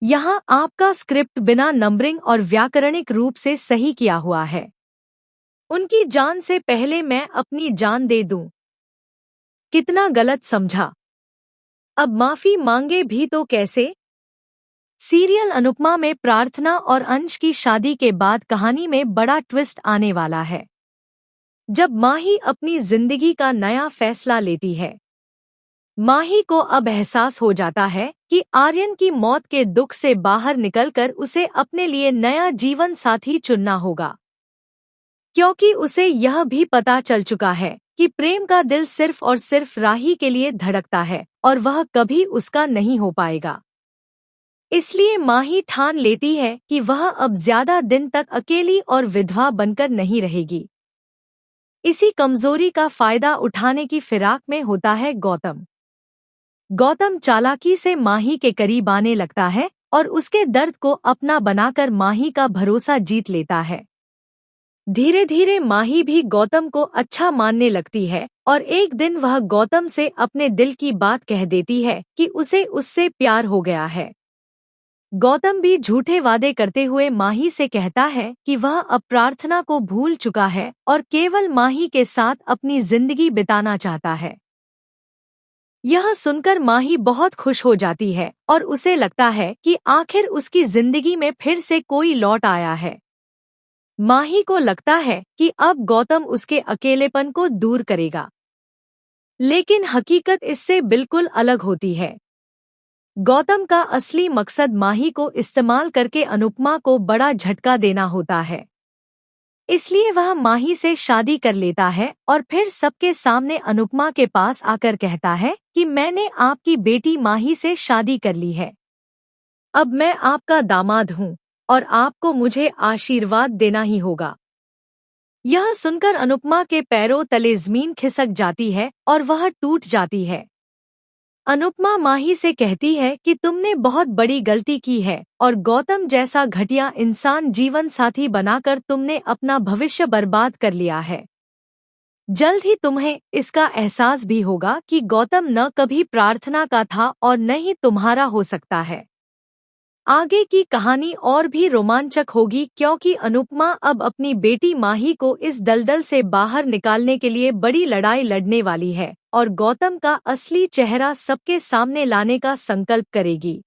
यहाँ आपका स्क्रिप्ट बिना नंबरिंग और व्याकरणिक रूप से सही किया हुआ है। उनकी जान से पहले मैं अपनी जान दे दूं। कितना गलत समझा। अब माफी मांगे भी तो कैसे। सीरियल अनुपमा में प्रार्थना और अंश की शादी के बाद कहानी में बड़ा ट्विस्ट आने वाला है। जब माही अपनी जिंदगी का नया फैसला लेती है। माही को अब एहसास हो जाता है कि आर्यन की मौत के दुख से बाहर निकलकर उसे अपने लिए नया जीवन साथी चुनना होगा, क्योंकि उसे यह भी पता चल चुका है कि प्रेम का दिल सिर्फ और सिर्फ राही के लिए धड़कता है और वह कभी उसका नहीं हो पाएगा। इसलिए माही ठान लेती है कि वह अब ज्यादा दिन तक अकेली और विधवा बनकर नहीं रहेगी। इसी कमजोरी का फायदा उठाने की फिराक में होता है गौतम। गौतम चालाकी से माही के करीब आने लगता है और उसके दर्द को अपना बनाकर माही का भरोसा जीत लेता है। धीरे धीरे माही भी गौतम को अच्छा मानने लगती है और एक दिन वह गौतम से अपने दिल की बात कह देती है कि उसे उससे प्यार हो गया है। गौतम भी झूठे वादे करते हुए माही से कहता है कि वह अब प्रार्थना को भूल चुका है और केवल माही के साथ अपनी जिंदगी बिताना चाहता है। यह सुनकर माही बहुत खुश हो जाती है और उसे लगता है कि आखिर उसकी जिंदगी में फिर से कोई लौट आया है। माही को लगता है कि अब गौतम उसके अकेलेपन को दूर करेगा, लेकिन हकीकत इससे बिल्कुल अलग होती है। गौतम का असली मकसद माही को इस्तेमाल करके अनुपमा को बड़ा झटका देना होता है। इसलिए वह माही से शादी कर लेता है और फिर सबके सामने अनुपमा के पास आकर कहता है कि मैंने आपकी बेटी माही से शादी कर ली है। अब मैं आपका दामाद हूँ और आपको मुझे आशीर्वाद देना ही होगा। यह सुनकर अनुपमा के पैरों तले जमीन खिसक जाती है और वह टूट जाती है। अनुपमा माही से कहती है कि तुमने बहुत बड़ी गलती की है और गौतम जैसा घटिया इंसान जीवन साथी बनाकर तुमने अपना भविष्य बर्बाद कर लिया है। जल्द ही तुम्हें इसका एहसास भी होगा कि गौतम न कभी प्रार्थना का था और न ही तुम्हारा हो सकता है। आगे की कहानी और भी रोमांचक होगी, क्योंकि अनुपमा अब अपनी बेटी माही को इस दलदल से बाहर निकालने के लिए बड़ी लड़ाई लड़ने वाली है और गौतम का असली चेहरा सबके सामने लाने का संकल्प करेगी।